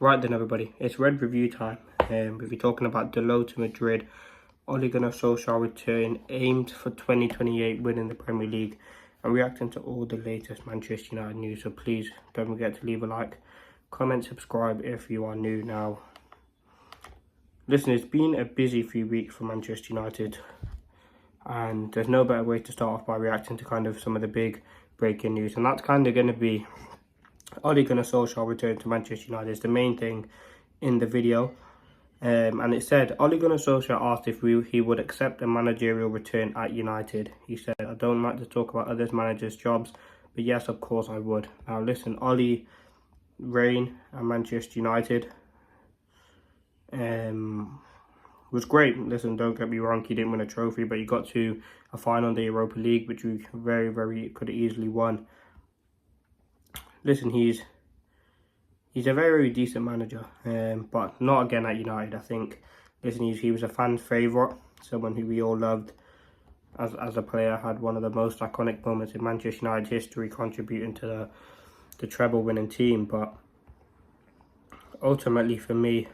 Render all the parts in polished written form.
Right then, everybody, it's Red Review time. We'll be talking about Dalot to Madrid. Ole Gunnar Solsjkaer return aimed for 2028 winning the Premier League, and reacting to all the latest Manchester United news. So please don't forget to leave a like, comment, subscribe if you are new now. Listen, it's been a busy few weeks for Manchester United, and there's no better way to start off by reacting to kind of some of the big breaking news, and that's kind of going to be Ole Gunnar Solskjaer returned to Manchester United is the main thing in the video. And it said, Ole Gunnar Solskjaer asked if he would accept a managerial return at United. He said, I don't like to talk about others' managers' jobs, but yes, of course I would. Now listen, Ole reign at Manchester United was great. Listen, don't get me wrong, he didn't win a trophy, but he got to a final in the Europa League, which we very could have easily won. Listen, he's a very decent manager, but not again at United. I think, listen, he was a fan's favourite, someone who we all loved as a player, had one of the most iconic moments in Manchester United history, contributing to the treble-winning team. But ultimately, for me,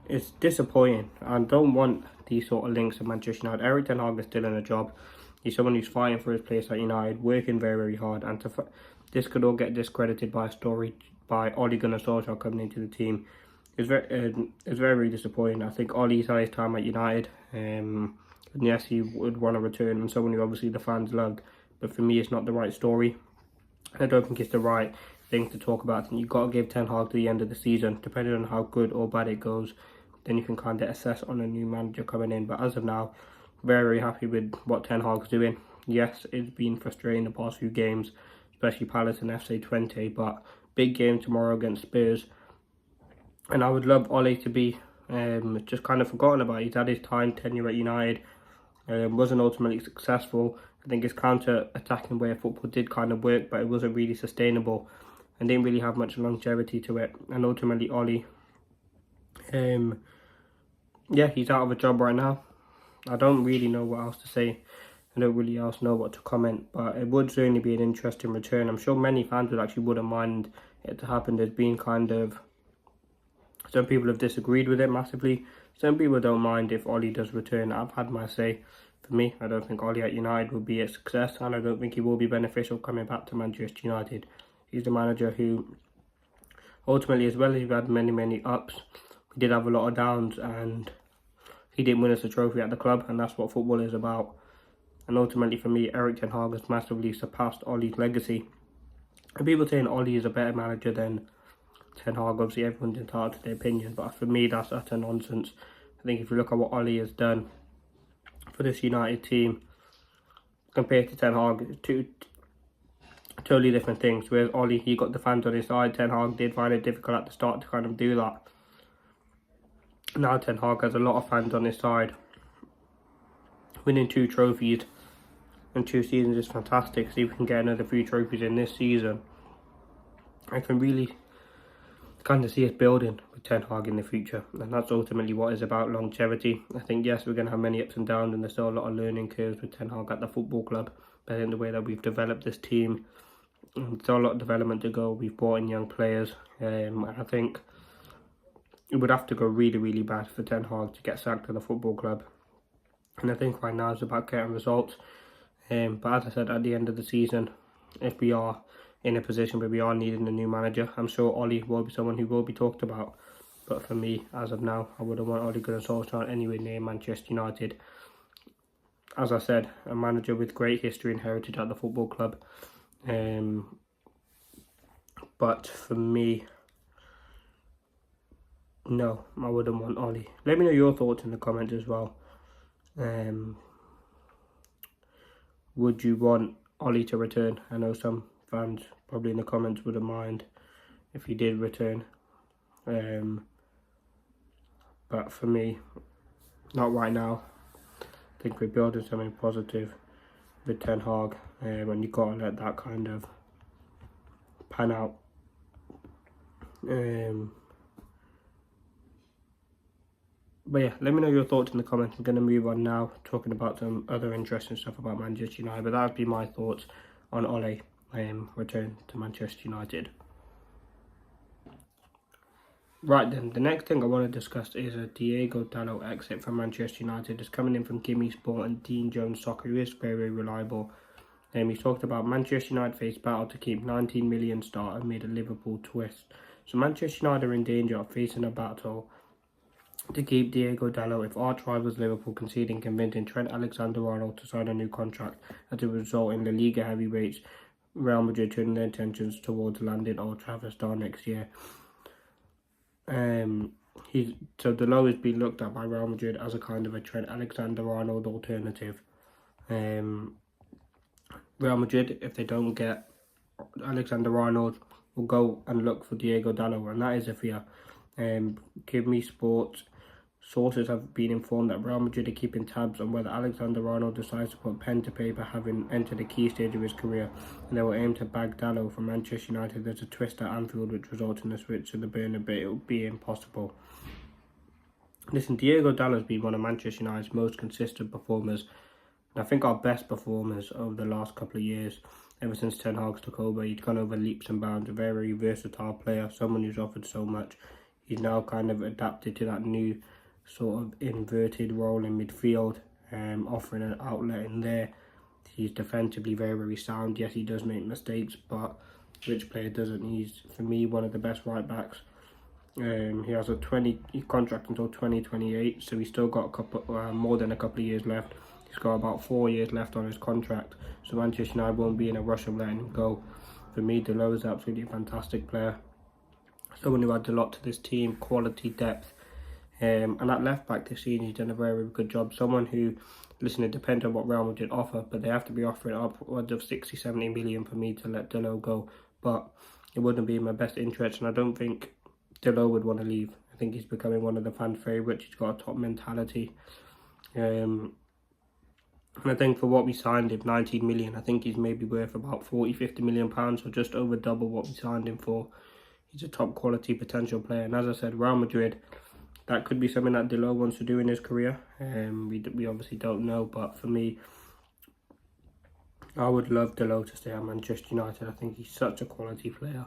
it's disappointing. I don't want these sort of links to Manchester United. Erik ten Hag is still in a job. He's someone who's fighting for his place at United, working very hard, and this could all get discredited by a story by Ole Gunnar Solskjaer coming into the team. It's very disappointing. I think Ole's had his time at United, and yes, he would want to return, and someone who obviously the fans loved. But for me, it's not the right story. I don't think it's the right thing to talk about. And you've got to give Ten Hag to the end of the season, depending on how good or bad it goes. Then you can kind of assess on a new manager coming in. But as of now, very happy with what Ten Hag's doing. Yes, it's been frustrating the past few games, especially Palace and FC 20, but big game tomorrow against Spurs. And I would love Ole to be just kind of forgotten about. He's had his tenure at United, wasn't ultimately successful. I think his counter-attacking way of football did kind of work, but it wasn't really sustainable and didn't really have much longevity to it. And ultimately, Ole, yeah, he's out of a job right now. I don't really know what else to say. I don't really else know what to comment, but it would certainly be an interesting return. I'm sure many fans wouldn't mind it to happen. There's been kind of, some people have disagreed with it massively. Some people don't mind if Ole does return. I've had my say. For me, I don't think Ole at United will be a success, and I don't think he will be beneficial coming back to Manchester United. He's the manager who, ultimately, as well as he's had many ups, he did have a lot of downs, and he didn't win us a trophy at the club, and that's what football is about. And ultimately, for me, Erik ten Hag has massively surpassed Ole's legacy. And people saying Ole is a better manager than Ten Hag, obviously everyone's entitled to their opinion, but for me, that's utter nonsense. I think if you look at what Ole has done for this United team compared to Ten Hag, it's two totally different things. Whereas Ole, he got the fans on his side. Ten Hag did find it difficult at the start to kind of do that. Now Ten Hag has a lot of fans on his side. Winning 2 trophies in 2 seasons is fantastic. See if we can get another few trophies in this season. I can really kind of see us building with Ten Hag in the future, and that's ultimately what is about longevity. I think, yes, we're going to have many ups and downs, and there's still a lot of learning curves with Ten Hag at the football club, but in the way that we've developed this team, there's still a lot of development to go. We've brought in young players, and I think it would have to go really bad for Ten Hag to get sacked at the football club. And I think right now it's about getting results. But as I said, at the end of the season, if we are in a position where we are needing a new manager, I'm sure Ole will be someone who will be talked about. But for me, as of now, I wouldn't want Ole Gunnar Solskjaer anywhere near Manchester United. As I said, a manager with great history and heritage at the football club. But for me, no, I wouldn't want Ole. Let me know your thoughts in the comments as well. Would you want Ole to return? I know some fans probably in the comments wouldn't mind if he did return, but for me, not right now. I think we're building something positive with Ten Hag, and you gotta let that kind of pan out. But yeah, let me know your thoughts in the comments. I'm going to move on now, talking about some other interesting stuff about Manchester United. But that would be my thoughts on Ole return to Manchester United. Right then, the next thing I want to discuss is a Diego Dalot exit from Manchester United. It's coming in from Gimme Sport and Dean Jones Soccer, who is very, very reliable. He's talked about Manchester United face battle to keep 19 million start amid a Liverpool twist. So Manchester United are in danger of facing a battle to keep Diego Dalot if arch rivals Liverpool concede in convincing Trent Alexander-Arnold to sign a new contract, as a result in La Liga heavyweights Real Madrid turning their intentions towards landing Old Trafford star next year. So Dalot is being looked at by Real Madrid as a kind of a Trent Alexander-Arnold alternative. Real Madrid, if they don't get Alexander-Arnold, will go and look for Diego Dalot, and that is a fear. Give Me Sports sources have been informed that Real Madrid are keeping tabs on whether Alexander-Arnold decides to put pen to paper, having entered a key stage of his career, and they will aim to bag Dalot from Manchester United. There's a twist at Anfield which results in a switch to the Bernabeu being possible. Listen, Diego Dalot has been one of Manchester United's most consistent performers, and I think our best performers over the last couple of years. Ever since Ten Hag took over, he's gone over leaps and bounds. A very versatile player, someone who's offered so much. He's now kind of adapted to that new sort of inverted role in midfield, offering an outlet in there. He's defensively very, very sound. Yes, he does make mistakes, but which player doesn't? He's, for me, one of the best right backs. He has a contract until 2028, so he's still got more than a couple of years left. He's got about 4 years left on his contract, so Manchester United won't be in a rush of letting him go. For me, Dalot is absolutely a fantastic player. Someone who adds a lot to this team, quality, depth. And at left back this season, he's done a very, very good job. Someone who, listen, it depends on what Real Madrid offer, but they have to be offering upwards of 60-70 million for me to let Dalot go. But it wouldn't be in my best interest, and I don't think Dalot would want to leave. I think he's becoming one of the fan favourites. He's got a top mentality. And I think for what we signed him, 19 million, I think he's maybe worth about 40-50 million pounds, so just over double what we signed him for. He's a top quality potential player, and as I said, Real Madrid, that could be something that Dalot wants to do in his career. We obviously don't know, but for me, I would love Dalot to stay at Manchester United. I think he's such a quality player,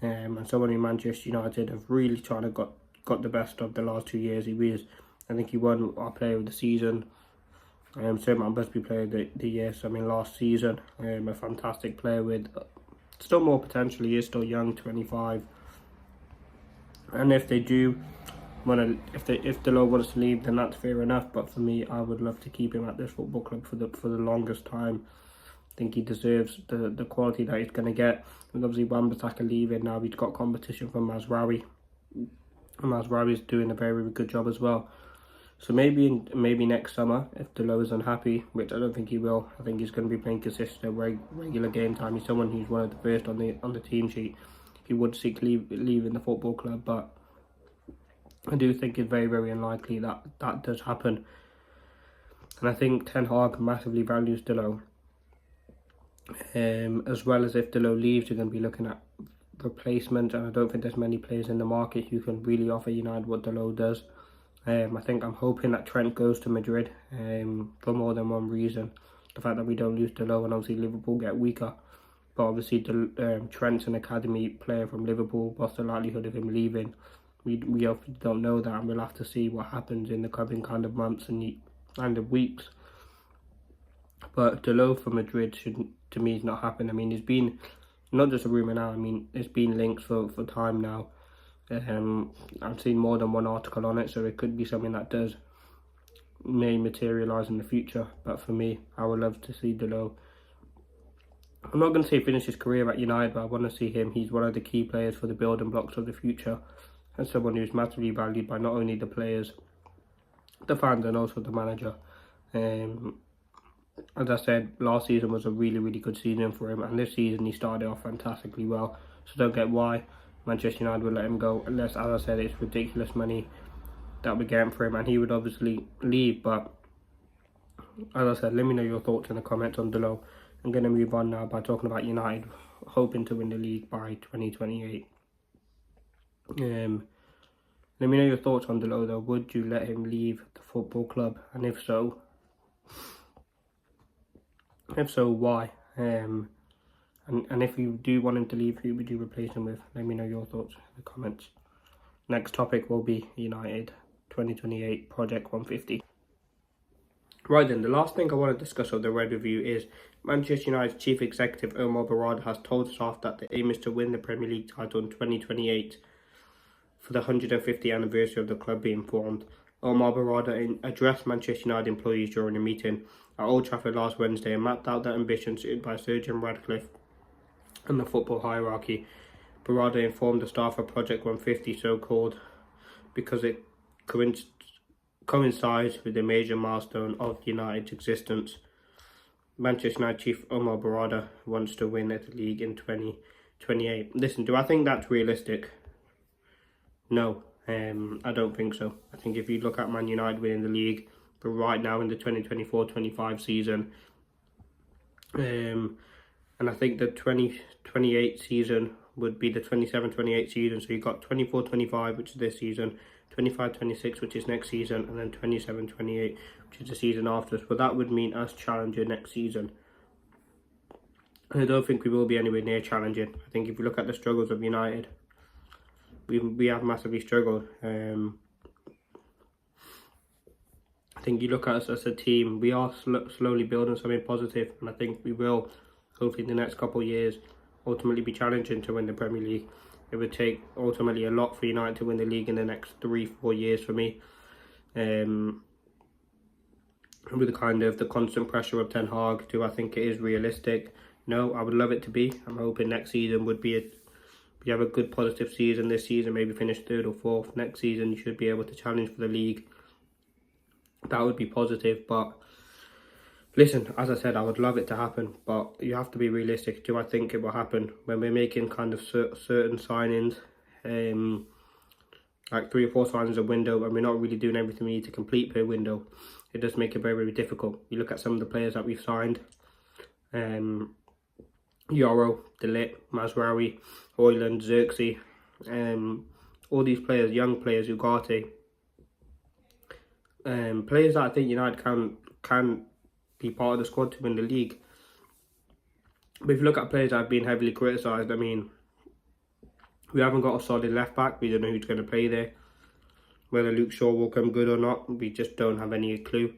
and someone in Manchester United have really trying to got the best of the last 2 years. He is, I think he won our Player of the Season. Certainly must be Player of the Year. So I mean, last season, a fantastic player with still more potential. He is still young, 25. And if they do if Dalot wants to leave, then that's fair enough. But for me, I would love to keep him at this football club for the longest time. I think he deserves the quality that he's going to get. And obviously, Wan-Bissaka leaving now, he's got competition from Mazraoui. And Mazraoui's doing a very, very good job as well. So maybe next summer, if Dalot is unhappy, which I don't think he will, I think he's going to be playing consistent regular game time. He's someone who's one of the first on the team sheet. He would seek leaving the football club, but I do think it's very, very unlikely that that does happen. And I think Ten Hag massively values Dalot. As well as if Dalot leaves, you're going to be looking at replacement, and I don't think there's many players in the market who can really offer United what Dalot does. I'm hoping that Trent goes to Madrid for more than one reason. The fact that we don't lose Dalot, and obviously Liverpool get weaker. But obviously Trent's an academy player from Liverpool. What's the likelihood of him leaving? We obviously don't know that, and we'll have to see what happens in the coming kind of months and weeks. But Dalot for Madrid to me is not happening. I mean, it's been not just a rumour now. I mean, it's been linked for time now. I've seen more than one article on it, so it could be something that may materialise in the future. But for me, I would love to see Dalot. I'm not going to say finish his career at United, but I want to see him. He's one of the key players for the building blocks of the future, and someone who's massively valued by not only the players, the fans, and also the manager. As I said, last season was a really, really good season for him, and this season he started off fantastically well. So don't get why Manchester United would let him go, unless, as I said, it's ridiculous money that we're getting for him, and he would obviously leave. But as I said, let me know your thoughts in the comments on Dalot. I'm going to move on now by talking about United hoping to win the league by 2028. Let me know your thoughts on Dalot though. Would you let him leave the football club? And if so, why? And if you do want him to leave, who would you replace him with? Let me know your thoughts in the comments. Next topic will be United 2028 Project 150. Right then, the last thing I want to discuss of the Red Review is Manchester United's chief executive Omar Barada has told staff that the aim is to win the Premier League title in 2028 for the 150th anniversary of the club being formed. Omar Barada addressed Manchester United employees during a meeting at Old Trafford last Wednesday and mapped out the ambitions set by Sir Jim Ratcliffe and the football hierarchy. Barada informed the staff of Project 150, so called because it coincides with the major milestone of United's existence. Manchester United chief Omar Barada wants to win the league in 2028. Listen, do I think that's realistic? No, I don't think so. I think if you look at Man United winning the league, but right now in the 2024-25 season, and I think the 2028 season would be the 27-28 season. So you've got 24-25, which is this season, 25-26, which is next season, and then 27-28, which is the season after. So that would mean us challenging next season. And I don't think we will be anywhere near challenging. I think if you look at the struggles of United, we have massively struggled. I think you look at us as a team, we are slowly building something positive, and I think we will, hopefully in the next couple of years, ultimately be challenging to win the Premier League. It would take ultimately a lot for United to win the league in the next 3-4 years for me. With the kind of the constant pressure of Ten Hag, do I think it is realistic? No, I would love it to be. I'm hoping next season would be we have a good positive season this season, maybe finish 3rd or 4th. Next season you should be able to challenge for the league. That would be positive, but listen, as I said, I would love it to happen, but you have to be realistic. Do I think it will happen? When we're making kind of certain signings, like 3 or 4 signings a window, and we're not really doing everything we need to complete per window, it does make it very, very difficult. You look at some of the players that we've signed, Yoro, Dalot, Mazraoui, Højlund, Xerxes, all these players, young players, Ugarte, players that I think United can be part of the squad to win the league. But if you look at players that have been heavily criticised, I mean, we haven't got a solid left back. We don't know who's going to play there. Whether Luke Shaw will come good or not, we just don't have any clue.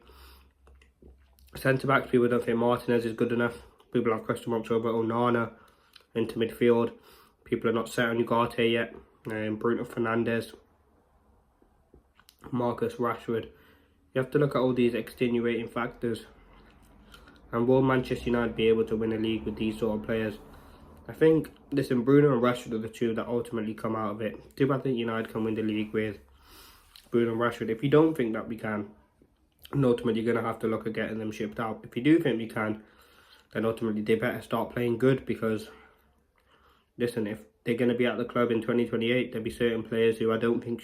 Centre backs, people don't think Martinez is good enough. People have question marks over Onana into midfield. People are not set on Ugarte yet. Bruno Fernandes, Marcus Rashford. You have to look at all these extenuating factors. And will Manchester United be able to win a league with these sort of players? I think, listen, Bruno and Rashford are the two that ultimately come out of it. Do I think United can win the league with Bruno and Rashford? If you don't think that we can, then ultimately you're going to have to look at getting them shipped out. If you do think we can, then ultimately they better start playing good, because, listen, if they're going to be at the club in 2028, there'll be certain players who I don't think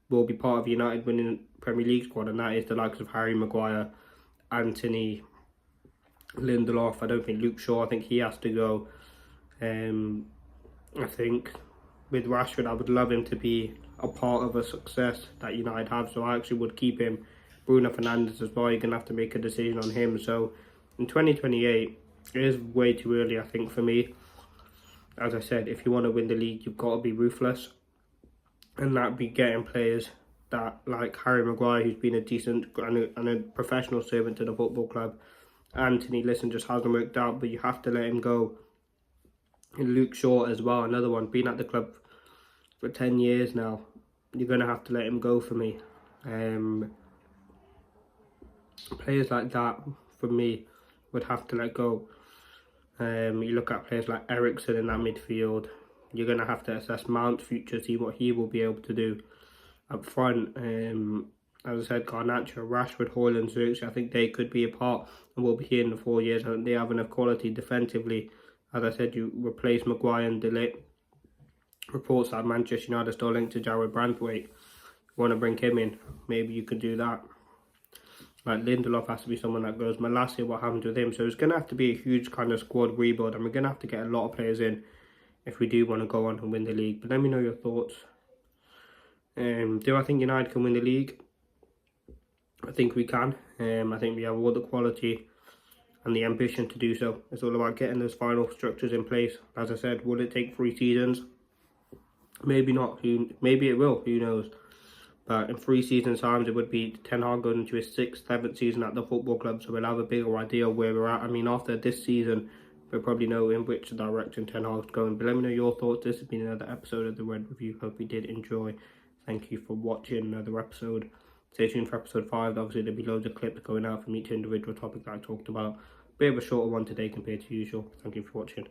will be part of United winning Premier League squad, and that is the likes of Harry Maguire, Anthony, Lindelof. I don't think Luke Shaw, I think he has to go. I think with Rashford, I would love him to be a part of a success that United have, so I actually would keep him. Bruno Fernandes as well, you're going to have to make a decision on him. So in 2028, it is way too early, I think, for me. As I said, if you want to win the league, you've got to be ruthless, and that be getting players that, like Harry Maguire, who's been a decent and a professional servant to the football club. Anthony, listen, just hasn't worked out, but you have to let him go. And Luke Shaw as well, another one, been at the club for 10 years now. You're going to have to let him go for me. Players like that, for me, would have to let go. You look at players like Eriksen in that midfield. You're going to have to assess Mount's future, see what he will be able to do up front. As I said, Garnacho, Rashford, Højlund, Xerxes, I think they could be a part and will be here in the 4 years. I think they have enough quality defensively. As I said, you replace Maguire and Dalot. Reports that Manchester United are still linked to Jared Brandthwaite. You want to bring him in, maybe you could do that. Like Lindelof has to be someone that goes. Malacia, what happened with him? So it's going to have to be a huge kind of squad rebuild, and we're going to have to get a lot of players in if we do want to go on and win the league. But let me know your thoughts. Do I think United can win the league? I think we can. I think we have all the quality and the ambition to do so. It's all about getting those final structures in place. As I said, will it take 3 seasons? Maybe not. Maybe it will. Who knows? But in 3 seasons' times, it would be Ten Hag going into his 6th, 7th season at the football club, so we'll have a bigger idea of where we're at. I mean, after this season, we'll probably know in which direction Ten Hag's going. But let me know your thoughts. This has been another episode of the Red Review. Hope you did enjoy. Thank you for watching another episode. Stay tuned for episode 5. Obviously, there'll be loads of clips going out from each individual topic that I talked about. Bit of a shorter one today compared to usual. Thank you for watching.